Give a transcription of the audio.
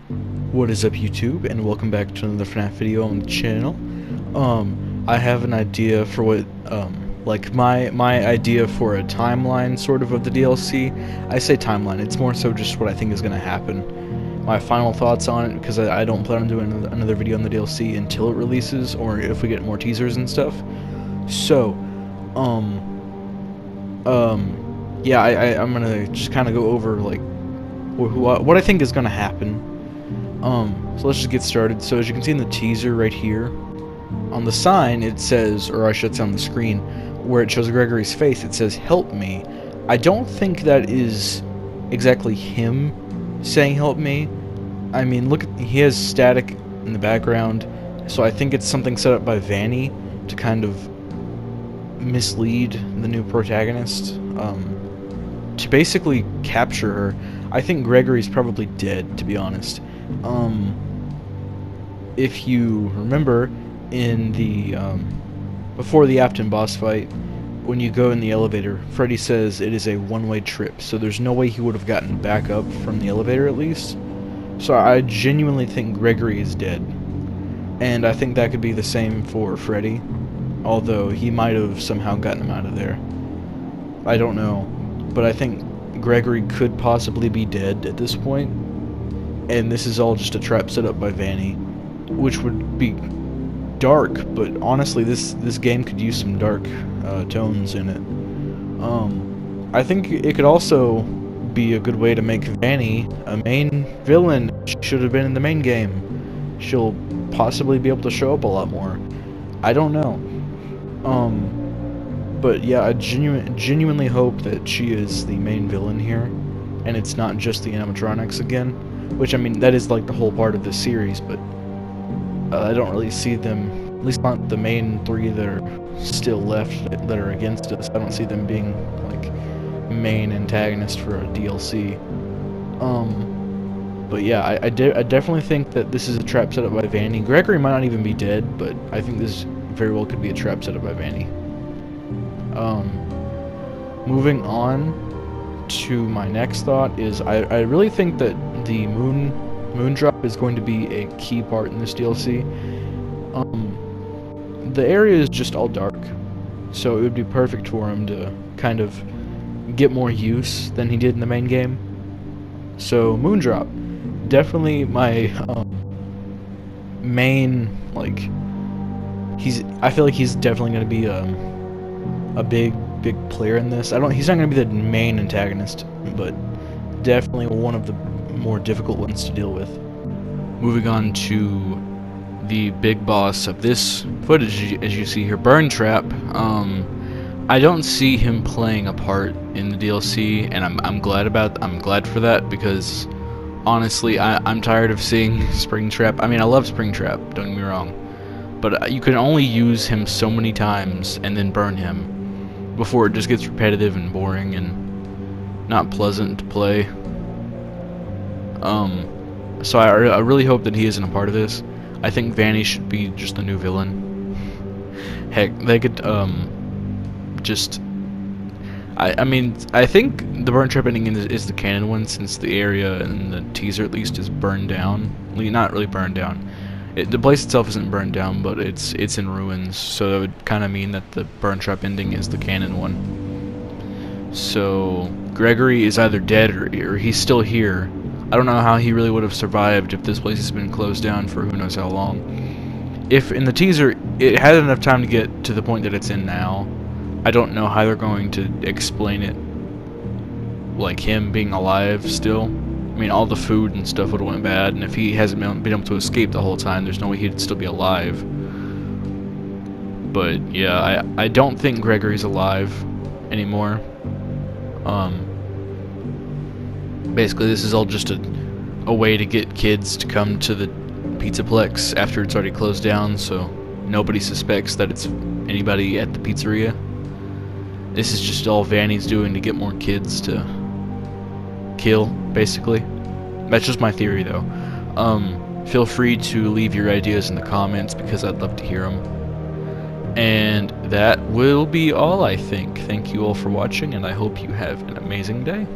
What is up, YouTube, and welcome back to another FNAF video on the channel. I have an idea for what, like my idea for a timeline, sort of the DLC. I say timeline, it's more so just what I think is going to happen. My final thoughts on it, because I don't plan on doing another video on the DLC until it releases, or if we get more teasers and stuff. So, yeah, I'm gonna just kind of go over, like, what I think is going to happen. So let's just get started. So as you can see in the teaser right here, on the sign it says, or I should say on the screen, where it shows Gregory's face, it says, "Help me." I don't think that is exactly him saying "help me." I mean, look, he has static in the background, so I think it's something set up by Dani to kind of mislead the new protagonist, to basically capture her. I think Gregory's probably dead, to be honest. If you remember, in the before the Afton boss fight, when you go in the elevator, Freddy says it is a one-way trip, so there's no way he would have gotten back up from the elevator, at least. So I genuinely think Gregory is dead, and I think that could be the same for Freddy, although he might have somehow gotten him out of there. I don't know, but I think Gregory could possibly be dead at this point, and this is all just a trap set up by Dani, which would be dark, but honestly this game could use some dark tones in it. I think it could also be a good way to make Dani a main villain. She should have been in the main game. She'll possibly be able to show up a lot more. I don't know. But yeah, I genuinely hope that she is the main villain here, and it's not just the animatronics again. Which, I mean, that is like the whole part of the series, but I don't really see them, at least not the main three that are still left that are against us. I don't see them being like main antagonist for a DLC. But yeah, I definitely think that this is a trap set up by Dani. Gregory might not even be dead, but I think this very well could be a trap set up by Dani. Moving on to my next thought is I really think that the Moondrop is going to be a key part in this DLC. The area is just all dark, so it would be perfect for him to kind of get more use than he did in the main game. So Moondrop, definitely my main, like, I feel like he's definitely going to be a big player in this. He's not going to be the main antagonist, but definitely one of the more difficult ones to deal with. Moving on to the big boss of this footage, as you see here, Burn Trap. I don't see him playing a part in the DLC, and I'm glad for that, because honestly, I'm tired of seeing Springtrap. I mean, I love Springtrap, don't get me wrong, but you can only use him so many times and then burn him before it just gets repetitive and boring and not pleasant to play. So I really hope that he isn't a part of this. I think Dani should be just the new villain. Heck, they could just I mean, I think the Burn Trap ending is the canon one, since the area and the teaser at least is burned down. Not really burned down. The place itself isn't burned down, but it's in ruins, so that would kind of mean that the Burn Trap ending is the canon one. So Gregory is either dead or he's still here. I don't know how he really would have survived if this place has been closed down for who knows how long. If in the teaser it had enough time to get to the point that it's in now, I don't know how they're going to explain it, like him being alive still. I mean, all the food and stuff would have went bad, and if he hasn't been able to escape the whole time, there's no way he'd still be alive. But yeah, I don't think Gregory's alive anymore. Basically, this is all just a way to get kids to come to the Pizzaplex after it's already closed down, so nobody suspects that it's anybody at the pizzeria. This is just all Dani's doing to get more kids to kill, basically. That's just my theory, though. Feel free to leave your ideas in the comments, because I'd love to hear them. And that will be all, I think. Thank you all for watching, and I hope you have an amazing day.